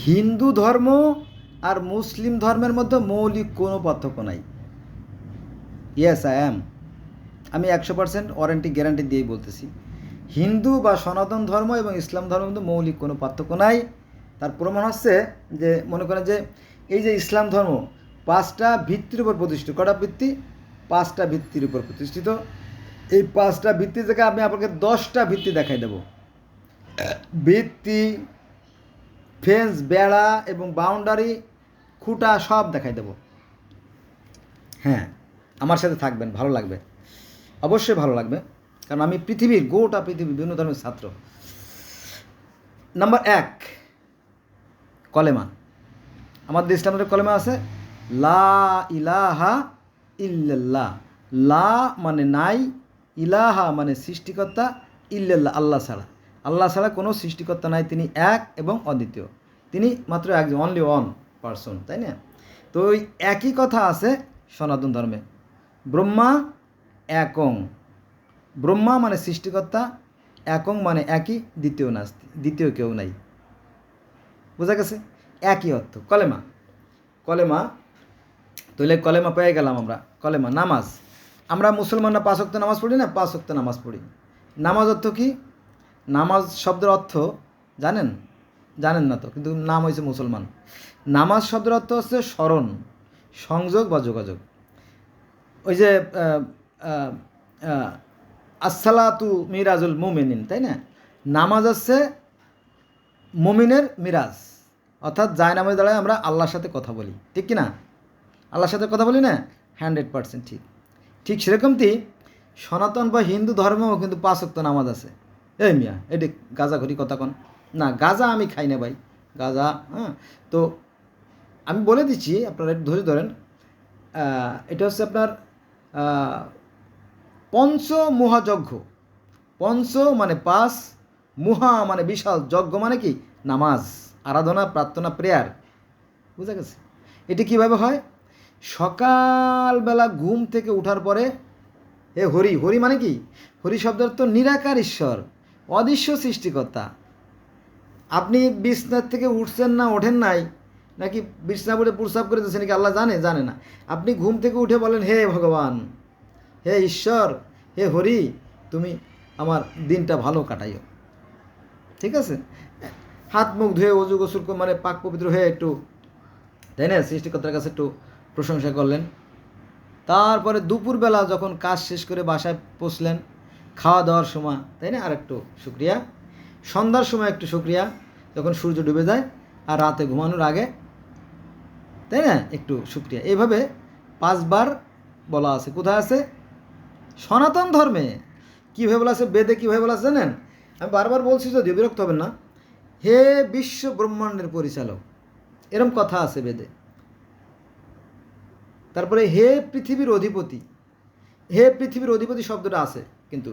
হিন্দু ধর্ম আর মুসলিম ধর্মের মধ্যে মৌলিক কোনো পার্থক্য নাই। ইয়েস আই অ্যাম, আমি 100% ওয়ারেন্টি গ্যারান্টি দিয়েই বলতেছি, হিন্দু বা সনাতন ধর্ম এবং ইসলাম ধর্মের মধ্যে মৌলিক কোনো পার্থক্য নাই। তার প্রমাণ হচ্ছে যে মনে করেন যে এই যে ইসলাম ধর্ম 5টা ভিত্তির উপর প্রতিষ্ঠিত। কটা ভিত্তি? 5টা ভিত্তির উপর প্রতিষ্ঠিত। এই 5টা ভিত্তি থেকে আমি আপনাকে 10টা ভিত্তি দেখাই দেব। ভিত্তি, ফেন্স, বেড়া এবং বাউন্ডারি, খুঁটা সব দেখাই দেব। হ্যাঁ, আমার সাথে থাকবেন, ভালো লাগবে, অবশ্যই ভালো লাগবে, কারণ আমি গোটা পৃথিবীর বিভিন্ন ধরনের ছাত্র। নাম্বার 1, কলেমা। আমাদের ইসলামের কলেমা আছে লা ইলাহা ইল্লাল্লাহ। লা মানে নাই, ইলাহা মানে সৃষ্টিকর্তা, ইল্লাল্লাহ আল্লাহ ছাড়া। আল্লাহ ছাড়া কোনো সৃষ্টিকর্তা নাই, তিনি এক এবং অদ্বিতীয়, তিনি মাত্র একজন, অনলি ওয়ান পারসন, তাই না? তো ওই একই কথা আছে সনাতন ধর্মে। ব্রহ্মা একং, ব্রহ্মা মানে সৃষ্টিকর্তা, একং মানে একই, দ্বিতীয় নাস্তি, দ্বিতীয় কেউ নাই। বোঝা গেছে? একই অর্থ কলেমা। কলেমা তাহলে কলেমা পেয়ে গেলাম আমরা। কলেমা, নামাজ। আমরা মুসলমানরা 5 ওয়াক্ত নামাজ পড়ি না? 5 ওয়াক্ত নামাজ পড়ি। নামাজ অর্থ কি? নামাজ শব্দের অর্থ জানেন? জানেন না তো, কিন্তু নাম হয়েছে মুসলমান। নামাজ শব্দের অর্থ হচ্ছে স্মরণ, সংযোগ বা যোগাযোগ। ওই যে আসসালাতু মিরাজুল মুমিনিন, তাই না? নামাজ হচ্ছে মুমিনের মিরাজ, অর্থাৎ যায় নামাজ দাঁড়ায় আমরা আল্লাহর সাথে কথা বলি, ঠিক কি না? আল্লাহর সাথে কথা বলি না? 100% ঠিক। ঠিক সেরকমটি সনাতন বা হিন্দু ধর্মেও কিন্তু 5 ওয়াক্ত নামাজ আছে। এই মিয়া, এটি গাঁজা ঘড়ি কথা কন না, গাঁজা আমি খাই না ভাই, গাঁজা। হ্যাঁ, তো আমি বলে দিচ্ছি, আপনারা একটু ধৈর্য ধরেন। এটা হচ্ছে আপনার পঞ্চ মহাযজ্ঞ। পঞ্চ মানে 5, মুহা মানে বিশাল, যজ্ঞ মানে কি? নামাজ, আরাধনা, প্রার্থনা, প্রেয়ার। বুঝা গেছে? এটি কিভাবে হয়? সকালবেলা ঘুম থেকে ওঠার পরে এ হরি, হরি মানে কি? হরি শব্দের তো নিরাকার ঈশ্বর, অদৃশ্য সৃষ্টিকর্তা। আপনি বিছনার থেকে উঠছেন না ওঠেন নাই, নাকি বিছনা পড়ে প্রস্রাব করে দিচ্ছেন নাকি আল্লাহ জানে? জানে না। আপনি ঘুম থেকে উঠে বলেন হে ভগবান, হে ঈশ্বর, হে হরি, তুমি আমার দিনটা ভালো কাটাইও। ঠিক আছে? হাত মুখ ধুয়ে অজু গোসল মানে পাক পবিত্র হয়ে একটু, তাই না, সৃষ্টিকর্তার কাছে একটু প্রশংসা করলেন। তারপরে দুপুরবেলা যখন কাজ শেষ করে বাসায় পৌঁছলেন, খাওয়া দাওয়ার সময়, তাই না, আর একটু শুক্রিয়া। সন্ধ্যার সময় একটু শুক্রিয়া, যখন সূর্য ডুবে যায়, আর রাতে ঘুমানোর আগে, তাই না, একটু শুক্রিয়া। এইভাবে 5 বার বলা আছে। কোথায় আছে? সনাতন ধর্মে। কীভাবে বলা আছে? বেদে কীভাবে বলা আছে জানেন? আমি বারবার বলছি, যদিও বিরক্ত হবেন না। হে বিশ্ব ব্রহ্মাণ্ডের পরিচালক, এরম কথা আছে বেদে। তারপরে হে পৃথিবীর অধিপতি, হে পৃথিবীর অধিপতি শব্দটা আছে কিন্তু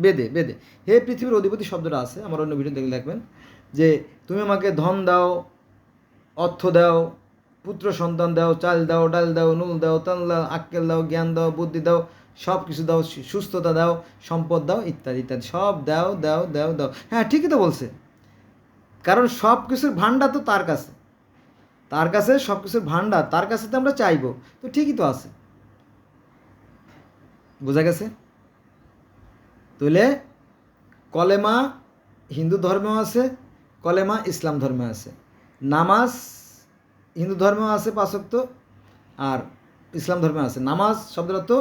বেদে। বেদে হে পৃথিবীর অধিপতি শব্দটা আছে, আমার অন্য ভিডিও দেখলে দেখবেন যে তুমি আমাকে ধন দাও, অর্থ দাও, পুত্র সন্তান দাও, চাল দাও, ডাল দাও, নুল দাও, তাল দাও, আক্কেল দাও, জ্ঞান দাও, বুদ্ধি দাও, সব কিছু দাও, সুস্থতা দাও, সম্পদ দাও, ইত্যাদি ইত্যাদি, সব দাও দাও দাও দাও। হ্যাঁ, ঠিকই তো বলছে, কারণ সব কিছুর ভাণ্ডার তো তার কাছে, তার কাছে সব কিছুর ভাণ্ডার, তার কাছে তো আমরা চাইবো, তো ঠিকই তো আছে। বোঝা গেছে? তাহলে কলেমা হিন্দু ধর্মেও আছে, কলেমা ইসলাম ধর্মে আছে। নামাজ হিন্দু ধর্মেও আছে 5 ওয়াক্ত, আর ইসলাম ধর্মে আছে। নামাজ শব্দের অর্থ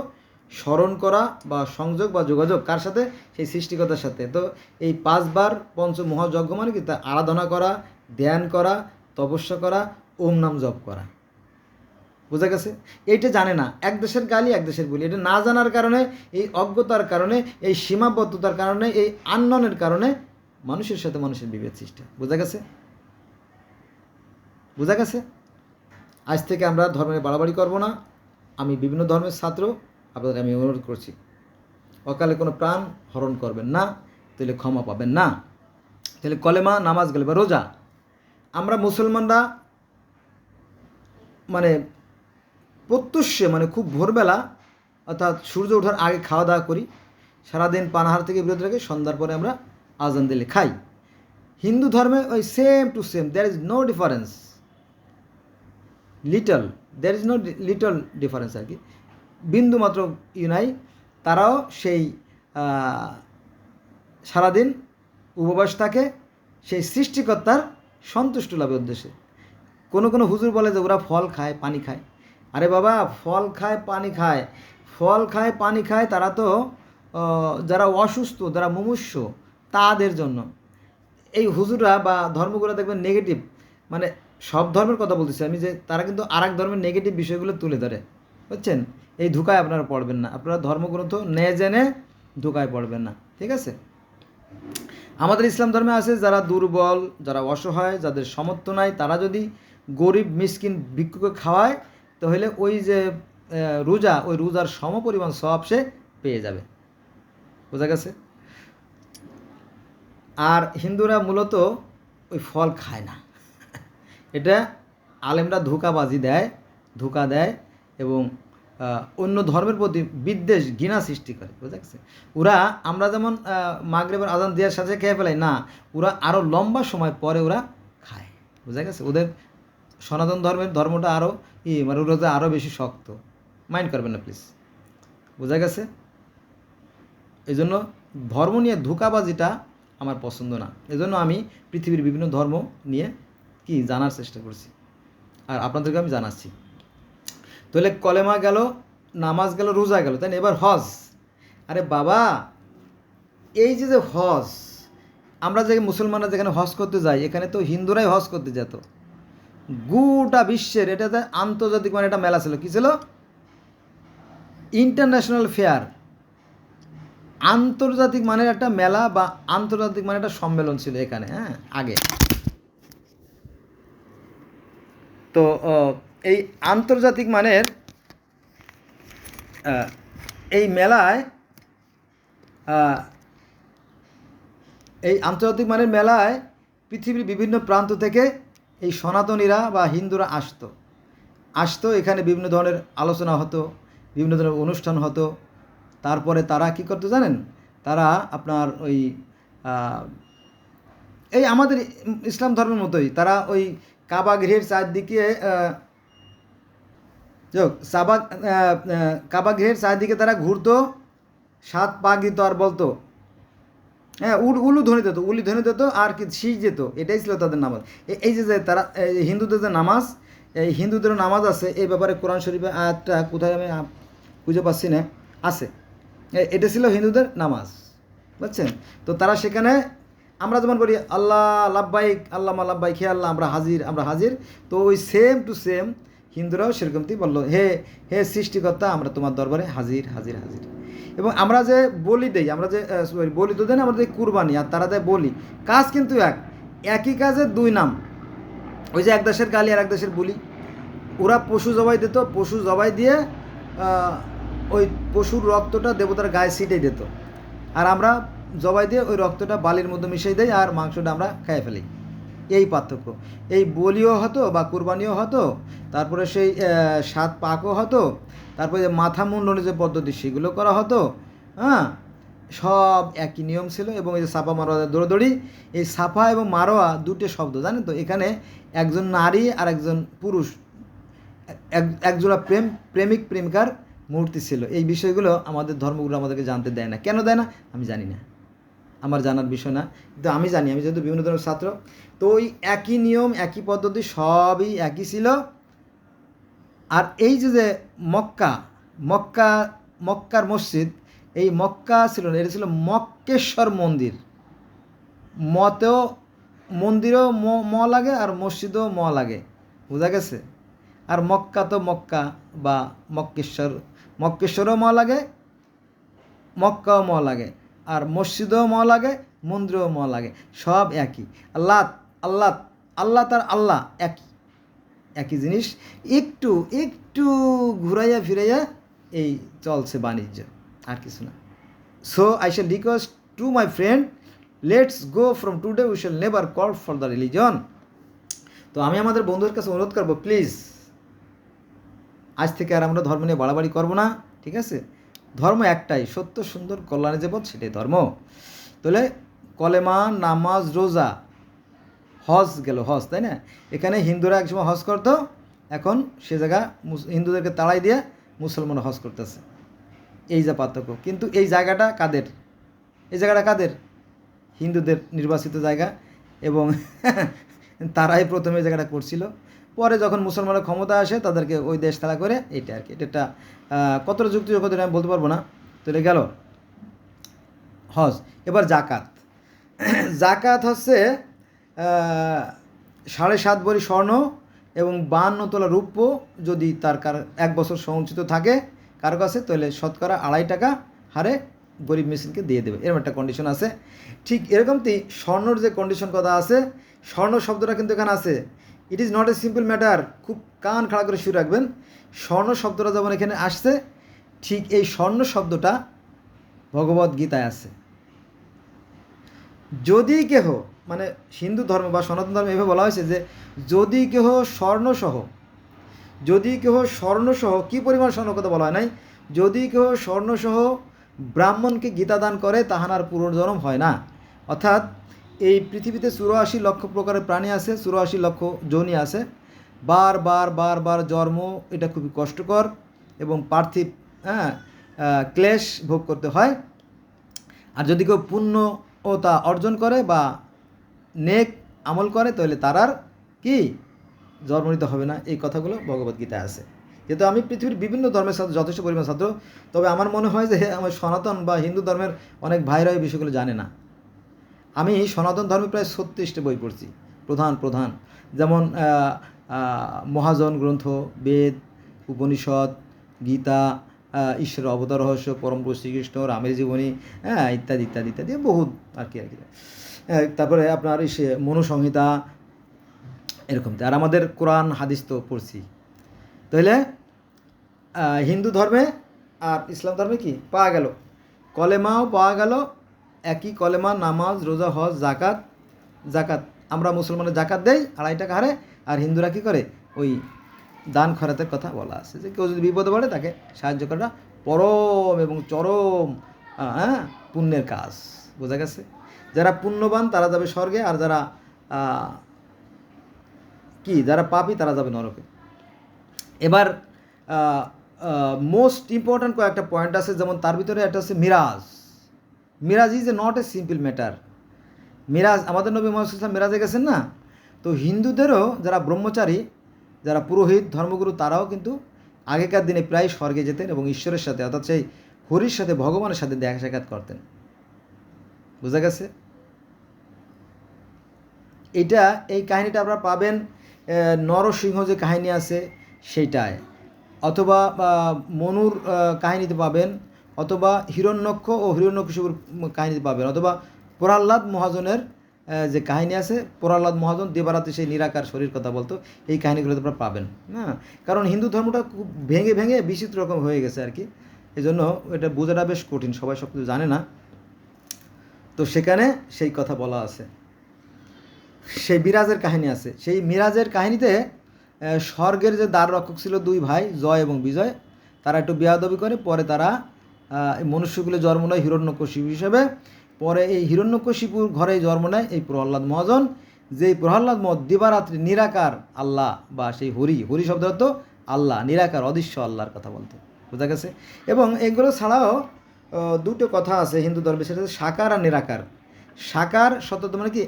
স্মরণ করা বা সংযোগ বা যোগাযোগ, কার সাথে? সেই সৃষ্টিকর্তার সাথে। তো এই 5 বার পঞ্চ মহাযজ্ঞ মানে কি? তা আরাধনা করা, ধ্যান করা, তপস্যা করা, ওম নাম জপ করা। বোঝা গেছে? এইটা জানে না, এক দেশের গালি এক দেশের বলি। এটা না জানার কারণে, এই অজ্ঞতার কারণে, এই সীমাবদ্ধতার কারণে, এই আনননের কারণে মানুষের সাথে মানুষের বিভেদ সৃষ্টি। বোঝা গেছে? বোঝা গেছে? আজ থেকে আমরা ধর্মের বাড়াবাড়ি করব না। আমি বিভিন্ন ধর্মের ছাত্র, আপনাদের আমি অনুরোধ করছি, অকালে কোনো প্রাণ হরণ করবেন না, তাহলে ক্ষমা পাবেন না। তাহলে কলেমা, নামাজ গেলে বা রোজা। আমরা মুসলমানরা মানে প্রত্যুষে মানে খুব ভোরবেলা, অর্থাৎ সূর্য ওঠার আগে খাওয়া দাওয়া করি, সারাদিন পানাহার থেকে বিরত রেখে সন্ধ্যার পরে আমরা আজান দিলে খাই। হিন্দু ধর্মে ওই same to same, there is no difference, there is no little difference আর কি, বিন্দু মাত্র নাই। তারাও সেই সারাদিন উপবাস থাকে সেই সৃষ্টিকর্তার সন্তুষ্ট লাভের উদ্দেশ্যে। কোনো কোনো হুজুর বলে যে ওরা ফল খায় পানি খায়। আরে বাবা, ফল খায় পানি খায় তারা তো যারা অসুস্থ, যারা মুমূর্ষু তাদের জন্য। এই হুজুররা বা ধর্মগুলো দেখবেন নেগেটিভ, মানে সব ধর্মের কথা বলতেছি আমি, যে তারা কিন্তু আর এক ধর্মের নেগেটিভ বিষয়গুলো তুলে ধরে, বুঝছেন? এই ধোঁকায় আপনারা পড়বেন না, আপনারা ধর্মগ্রন্থ জেনে ধোঁকায় পড়বেন না, ঠিক আছে? আমাদের ইসলাম ধর্মে আছে যারা দুর্বল, যারা অসহায়, যাদের সামর্থ্য নাই, তারা যদি গরিব মিসকিন ভিক্ষুকে খাওয়ায় তাহলে ওই যে রোজা, ওই রোজার সমপরিমাণ সওয়াব সে পেয়ে যাবে। বোঝা গেছে? আর হিন্দুরা মূলত ওই ফল খায় না। এটা আলেমরা ধোঁকা দেয় এবং অন্য ধর্মের প্রতি বিদ্বেষ, ঘৃণা সৃষ্টি করে। বুঝা গেছে? ওরা আমরা যেমন মাগরিবের আজান দেওয়ার সাথে খেয়ে ফেলাই না, ওরা আরও লম্বা সময় পরে ওরা খায়। বুঝা গেছে? ওদের সনাতন ধর্মটা আরও মানে ওরা আরও বেশি শক্ত। মাইন্ড করবেন না প্লিজ। বোঝা গেছে? এই জন্য ধর্ম নিয়ে ধোঁকাবাজিটা আমার পছন্দ না। এজন্য আমি পৃথিবীর বিভিন্ন ধর্ম নিয়ে জানার চেষ্টা করছি, আর আপনাদেরকে আমি জানাচ্ছি। তাহলে কলেমা গেল, নামাজ গেল, রোজা গেল, তাই না? এবার হজ। আরে বাবা, এই যে হজ, আমরা যে মুসলমানরা যেখানে হজ করতে যাই, এখানে তো হিন্দুরাই হজ করতে যেত। গোটা বিশ্বের এটাতে আন্তর্জাতিক মানে একটা মেলা ছিল। কী ছিল? ইন্টারন্যাশনাল ফেয়ার, আন্তর্জাতিক মানের একটা মেলা বা আন্তর্জাতিক মানের একটা সম্মেলন ছিল এখানে, হ্যাঁ, আগে। তো এই আন্তর্জাতিক মানের এই মেলায়, পৃথিবীর বিভিন্ন প্রান্ত থেকে এই সনাতনীরা বা হিন্দুরা আসতো এখানে। বিভিন্ন ধরনের আলোচনা হতো, বিভিন্ন ধরনের অনুষ্ঠান হতো। তারপরে তারা কী করতো জানেন? তারা আপনার ওই এই আমাদের ইসলাম ধর্মের মতোই তারা ওই কাবা গৃহের চারদিকে কাবা গৃহের চারদিকে তারা ঘুরতো, 7 পাক দিত আর বলতো, হ্যাঁ, উলি ধ্বনি দিত আর কি শীষ যেত। এটাই ছিল তাদের নামাজ। এই যে তারা হিন্দুদের যে নামাজ, এই হিন্দুদেরও নামাজ আছে। এই ব্যাপারে কোরআন শরীফে আয়াতটা কোথায় আমি খুঁজে পাচ্ছি না, আছে। এটা ছিল হিন্দুদের নামাজ, বুঝছেন? তো তারা সেখানে, আমরা যেমন বলি আল্লাহ লাব্বাইক, আল্লাহ লাব্বাইক, হে আল্লাহ আমরা হাজির। তো ওই সেম টু সেম হিন্দুরাও সেরকমই বললো, হে সৃষ্টিকর্তা, আমরা তোমার দরবারে হাজির। এবং আমরা যে বলি দেই, বলি তো দেন, আমরা যে কুরবানি আর তারা দেয় বলি, কাজ কিন্তু একই কাজের 2 নাম। ওই যে এক দেশের গালি আর এক দেশের বলি। ওরা পশু জবাই দিত, পশু জবাই দিয়ে ওই পশুর রক্তটা দেবতার গায়ে ছিটিয়ে দিত, আর আমরা জবাই দিয়ে ওই রক্তটা বালির মধ্যে মিশিয়ে দেই আর মাংসটা আমরা খেয়ে ফেলি। এই পার্থক্য। এই বলিও হতো বা কুরবানিও হতো, তারপরে সেই 7 পাকও হতো, তারপরে যে মাথা মুন্ডনের যে পদ্ধতি সেগুলো করা হতো, হ্যাঁ, সব একই নিয়ম ছিল। এবং এই যে সাফা মারোয়া দৌড়াদৌড়ি, এই সাফা এবং মারোয়া 2টি শব্দ, জানেন তো? এখানে একজন নারী আর একজন পুরুষ, একজোড়া প্রেমিকার মূর্তি ছিল। এই বিষয়গুলো আমাদের ধর্মগুলো আমাদেরকে জানতে দেয় না। কেন দেয় না আমি জানি না, আমার জানার বিষয় না, কিন্তু আমি জানি, আমি যেহেতু বিভিন্ন ধরনের ছাত্র। তো ওই একই নিয়ম, একই পদ্ধতি, সবই একই ছিল। আর এই যে মক্কার মসজিদ, এই মক্কা ছিল না, এটা ছিল মক্কেশ্বর মন্দির। মতেও মন্দিরও ম লাগে আর মসজিদও ম লাগে। বোঝা গেছে? আর মক্কা তো মক্কা বা মক্কেশ্বরও ম লাগে, মক্কাও ম লাগে, আর মসজিদও ম লাগে, মন্দিরও ম লাগে, সব একই। আল্লাহ তার আল্লাহ একই জিনিস। একটু ঘুরাইয়া ফিরাইয়া এই চলছে বাণিজ্য, আর কিছু না। So I shall request to my friend, let's go from today we shall never call for the religion. তো আমি আমাদের বন্ধুদের কাছে অনুরোধ করবো, প্লিজ আজ থেকে আর আমরা ধর্ম নিয়ে বাড়াবাড়ি করবো না, ঠিক আছে? ধর্ম একটাই, সত্য সুন্দর কল্যাণে যে পথ, সেটাই ধর্ম। তাহলে কলেমা, নামাজ, রোজা, হজ গেল, হজ, তাই না? এখানে হিন্দুরা একসময় হজ করতো, এখন সে জায়গা হিন্দুদেরকে তাড়াই দিয়ে মুসলমান হজ করতেছে। এই যে পার্থক্য। কিন্তু এই জায়গাটা কাদের? এই জায়গাটা কাদের? হিন্দুদের নির্বাচিত জায়গা, এবং তারাই প্রথমে এই জায়গাটা করছিল। পরে যখন মুসলমানের ক্ষমতা আসে তাদেরকে ওই দেশ তাড়া করে, এইটা আর কি। এটা একটা কতটা যুক্তিযোগ্য আমি বলতে পারবো না। তো এটা গেল হজ। এবার জাকাত। জাকাত হচ্ছে 7.5 ভরি স্বর্ণ এবং 52 তোলা রৌপ্য যদি তার এক বছর সঞ্চিত থাকে কারো কাছে, তাহলে শতকরা 2.5 টাকা হারে গরিব মিসকিনকে দিয়ে দেবে, এরকম একটা কন্ডিশন আছে। ঠিক এরকমই স্বর্ণর যে কন্ডিশন কথা আছে, স্বর্ণ শব্দটা কিন্তু এখানে আছে। It is not a simple matter. খুব কান খাড়া করে শুরু রাখবেন। স্বর্ণ শব্দটা যেমন এখানে আসছে, ঠিক এই স্বর্ণ শব্দটা ভগবদ্গীতায় আছে। যদি কেহ, মানে হিন্দু ধর্ম বা সনাতন ধর্মে এভাবে বলা হয়েছে যে যদি কেহ স্বর্ণসহ, যদি কেহ স্বর্ণসহ, কী পরিমাণ স্বর্ণ কথা বলা হয় নাই, যদি কেহ স্বর্ণসহ ব্রাহ্মণকে গীতা দান করে তাহার পুনর্জন্ম হয় না। অর্থাৎ এই পৃথিবীতে 84 লক্ষ প্রকারের প্রাণী আছে, 84 লক্ষ যোনি আছে। বার জন্ম, এটা খুবই কষ্টকর এবং পার্থিব ক্লেশ ভোগ করতে হয়। আর যদি কেউ পুণ্য ও তা অর্জন করে বা নেক আমল করে, তাহলে তার আর কি জন্ম নিতে হবে না। এই কথাগুলো ভগবদ্গীতায় আছে। যেহেতু আমি পৃথিবীর বিভিন্ন ধর্মের সাথে যথেষ্ট পরিমাণ ছাত্র, তবে আমার মনে হয় যে আমার সনাতন বা হিন্দু ধর্মের অনেক ভাইরা এই বিষয়গুলো জানে না। আমি সনাতন ধর্মে প্রায় 36টা বই পড়ছি, প্রধান যেমন মহাজন গ্রন্থ, বেদ, উপনিষদ, গীতা, ঈশ্বরের অবতার রহস্য, পরম পুরুষ শ্রীকৃষ্ণ, রামের জীবনী, ইত্যাদি ইত্যাদি ইত্যাদি বহুত আর কি। তারপরে আপনার সে মনুসংহিতা, এরকম। আর আমাদের কোরআন হাদিস তো পড়ছি। তাহলে হিন্দু ধর্মে আর ইসলাম ধর্মে কি পাওয়া গেল? কলেমাও পাওয়া গেল, একই কলেমা, নামাজ, রোজা, হজ, জাকাত। আমরা মুসলমানের জাকাত দেই 2.5 টাকা হারে, আর হিন্দুরা কী করে? ওই দান খয়রাতের কথা বলা আছে যে কেউ যদি বিপদে পড়ে তাকে সাহায্য করা পরম এবং চরম পুণ্যের কাজ। বোঝা গেছে? যারা পুণ্যবান তারা যাবে স্বর্গে, আর যারা যারা পাপী তারা যাবে নরকে। এবার মোস্ট ইম্পর্ট্যান্ট কয়েকটা পয়েন্ট আছে, যেমন তার ভিতরে একটা হচ্ছে Miraj. Miraj is a not a simple matter. Miraj, আমাদের নবী মুহাম্মদ সাল্লাল্লাহু আলাইহি ওয়াসাল্লাম মিরাজে গেছেন না? তো হিন্দুদেরও যারা ব্রহ্মচারী, যারা পুরোহিত, ধর্মগুরু, তারাও কিন্তু আগেকার দিনে প্রায় স্বর্গে যেতেন এবং ঈশ্বরের সাথে, অর্থাৎ সেই হরির সাথে, ভগবানের সাথে দেখা সাক্ষাৎ করতেন। বোঝা গেছে? এই কাহিনীটা আপনারা পাবেন নরসিংহ যে কাহিনী আছে সেইটায়, অথবা মনুর কাহিনীতে পাবেন, অথবা হিরণ্যক্ষ ও হিরণ্যকশিপুর কাহিনীতে পাবেন, অথবা প্রহ্লাদ মহাজনের যে কাহিনী আছে, প্রহ্লাদ মহাজন দেবরাতে সেই নিরাকার শরীর কথা বলতো, এই কাহিনীগুলো আপনারা পাবেন। কারণ হিন্দু ধর্মটা খুব ভেঙে ভেঙে বিচিত্র রকম হয়ে গেছে আর কি, এই জন্য এটা বোঝাটা বেশ কঠিন, সবাই সব কিছু জানে না। তো সেখানে সেই কথা বলা আছে, সেই মিরাজের কাহিনী আছে। সেই মিরাজের কাহিনীতে স্বর্গের যে দ্বার রক্ষক ছিল 2 ভাই, জয় এবং বিজয়, তারা একটু বেয়াদবি করে, পরে তারা মনুষ্যকুলে জন্ম নেয় হিরণ্যকশিপু হিসেবে। পরে এই হিরণ্যকশিপুর ঘরেই জন্ম নেয় এই প্রহ্লাদ মহাজন, যেই প্রহ্লাদ দিবারাত্রি নিরাকার আল্লাহ বা সেই হরি শব্দ হতো আল্লাহ, নিরাকার অদৃশ্য আল্লাহর কথা বলতো। বোঝা গেছে? এবং এগুলো ছাড়াও 2টো কথা আছে হিন্দু ধর্মে, সেটা হচ্ছে সাকার আর নিরাকার। সাকার শব্দ মানে কি?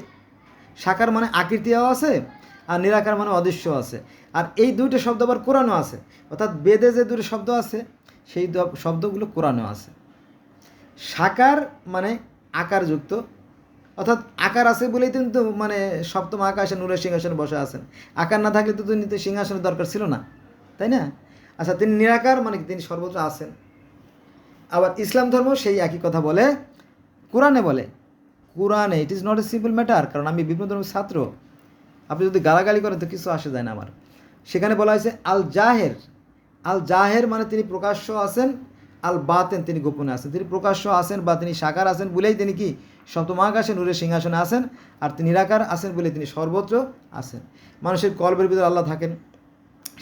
সাকার মানে আকৃতিও আছে, আর নিরাকার মানে অদৃশ্য আছে। আর এই 2টো শব্দ আবার কোরআনও আছে, অর্থাৎ বেদে যে 2টো শব্দ আছে সেই শব্দগুলো কোরআনও আছে। সাকার মানে আকারযুক্ত, অর্থাৎ আকার আছে বলেই কিন্তু মানে সপ্তম আকাশে নূরের সিংহাসনে বসে আছেন। আকার না থাকলে তো তিনি সিংহাসনের দরকার ছিল না, তাই না? আচ্ছা, তিনি নিরাকার মানে তিনি সর্বত্র আছেন। আবার ইসলাম ধর্ম সেই একই কথা বলে, কোরআনে বলে। কোরআনে it is not a simple matter. কারণ আমি বিভিন্ন ধর্মের ছাত্র, আপনি যদি গালাগালি করেন তো কিছু আসে যায় না আমার। সেখানে বলা হয়েছে আল জাহের মানে তিনি প্রকাশ্য আছেন, আল বাতেন তিনি গোপনে আছেন। তিনি প্রকাশ্য আছেন বা তিনি সাকার আছেন বলেই তিনি কি সপ্তম আকাশে নূরের সিংহাসনে আছেন, আর তিনি নিরাকার আছেন বলে তিনি সর্বত্র আছেন। মানুষের কল্পের ভিতরে আল্লাহ থাকেন,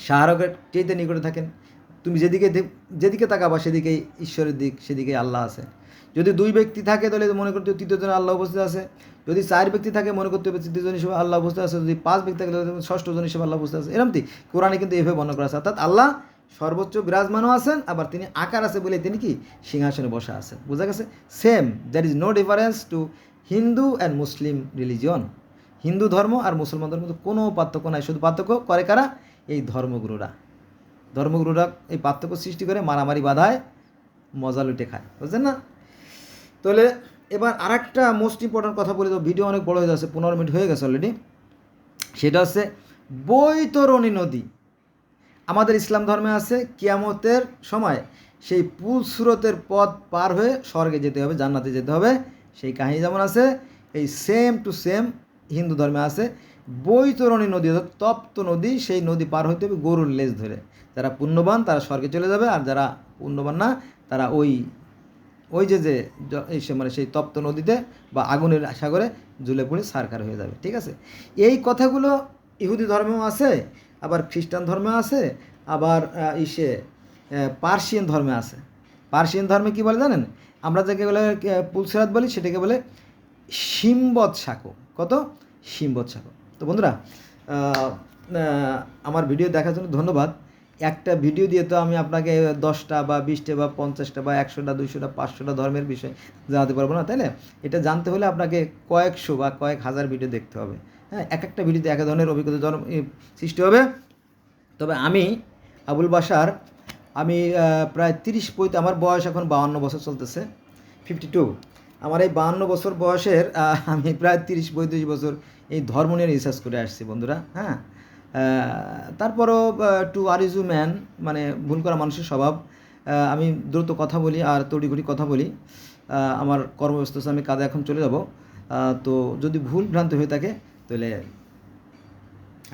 শাহরগের টেতে নিকটে থাকেন। তুমি যেদিকে তাকাবা সেদিকেই ঈশ্বরের দিক, সেদিকেই আল্লাহ আছে। যদি 2 ব্যক্তি থাকে তাহলে মনে করতে হবে তৃতীয় জন আল্লাহ উপস্থিত আছে, যদি 4 ব্যক্তি থাকে মনে করতে হবে তৃতীয় জন হিসেবে আল্লাহ উপস্থিত আছে, যদি 5 ব্যক্তি থাকে তাহলে ষষ্ঠ জন হিসেবে আল্লাহ উপস্থিত আছে। এরকমটি কোরআনে কিন্তু এভাবে বর্ণনা করা আছে, অর্থাৎ আল্লাহ সর্বোচ্চ বিরাজমানও আছেন, আবার তিনি আকার আছে বলে তিনি কি সিংহাসনে বসা আছেন। বোঝা গেছে? Same, there is no difference to Hindu and Muslim religion. Hindu ধর্ম আর মুসলমান ধর্মের মধ্যে কোনো পার্থক্য নাই, শুধু পার্থক্য করে কারা? এই ধর্মগুরুরা এই পার্থক্য সৃষ্টি করে মারামারি বাধায় মজা লুটে খায়, বুঝলেন না? তাহলে এবার আর একটা মোস্ট ইম্পর্ট্যান্ট কথা বলি, তো ভিডিও অনেক বড় হয়ে যাচ্ছে, 15 মিনিট হয়ে গেছে অলরেডি। সেটা হচ্ছে বৈতরণী নদী আমাদের ইসলাম ধর্মে আছে। কিয়ামতের সময় সেই পুল সুরতের পথ পার হয়ে স্বর্গে যেতে হবে, জান্নাতে যেতে হবে, সেই কাহিনী যেমন আছে এই সেম টু সেম হিন্দু ধর্মে আছে। বৈতরণী নদী অর্থাৎ তপ্ত নদী, সেই নদী পার হতে হবে গরুর লেজ ধরে। যারা পুণ্যবান তারা স্বর্গে চলে যাবে, আর যারা পুণ্যবান না তারা ওই যে মানে সেই তপ্ত নদীতে বা আগুনের সাগরে ঝুলে পড়ে সারখার হয়ে যাবে। ঠিক আছে? এই কথাগুলো ইহুদি ধর্মেও আছে, আবার খ্রিস্টান ধর্মে আছে, আবার পার্সিয়ান ধর্মে আছে। পার্সিয়ান ধর্মে কি বলে জানেন? আমরা যাকে বলে পুলসিরাত বলি, সেটাকে বলে শিম্বত সাঁকো। কত? শিম্বত সাঁকো। তো বন্ধুরা, আমার ভিডিও দেখার জন্য ধন্যবাদ। একটা ভিডিও দিয়ে তো আমি আপনাকে 10টা বা 20টা বা 50টা বা 100টা 200টা 500টা ধর্মের বিষয় জানাতে পারবো না, তাই না? এটা জানতে হলে আপনাকে কয়েকশো বা কয়েক হাজার ভিডিও দেখতে হবে। হ্যাঁ, এক একটা ভিডিওতে এক ধরনের অভিজ্ঞতা সৃষ্টি হবে। তবে আমি আবুল বাশার, আমি প্রায় 30-35, আমার বয়স এখন 52 বছর চলতেছে, 52। আমার এই 52 বছর বয়সের আমি প্রায় 30-35 বছর এই ধর্ম নিয়ে রিসার্চ করে আসছি বন্ধুরা। হ্যাঁ, তারপরও to err is human, মানে ভুল করা মানুষের স্বভাব। আমি দ্রুত কথা বলি আর তড়িঘড়ি কথা বলি। আমার কর্মব্যস্ত আমি কাজে এখন চলে যাব। তো যদি ভুল ভ্রান্তি হয়ে থাকে তাহলে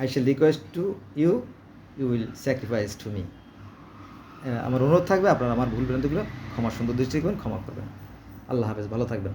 I shall request to you will sacrifice to me. আমার অনুরোধ থাকবে আপনারা আমার ভুল ভ্রান্তিগুলো সুন্দর দৃষ্টি করবেন, ক্ষমা করবেন। আল্লাহ হাফেজ, ভালো থাকবেন।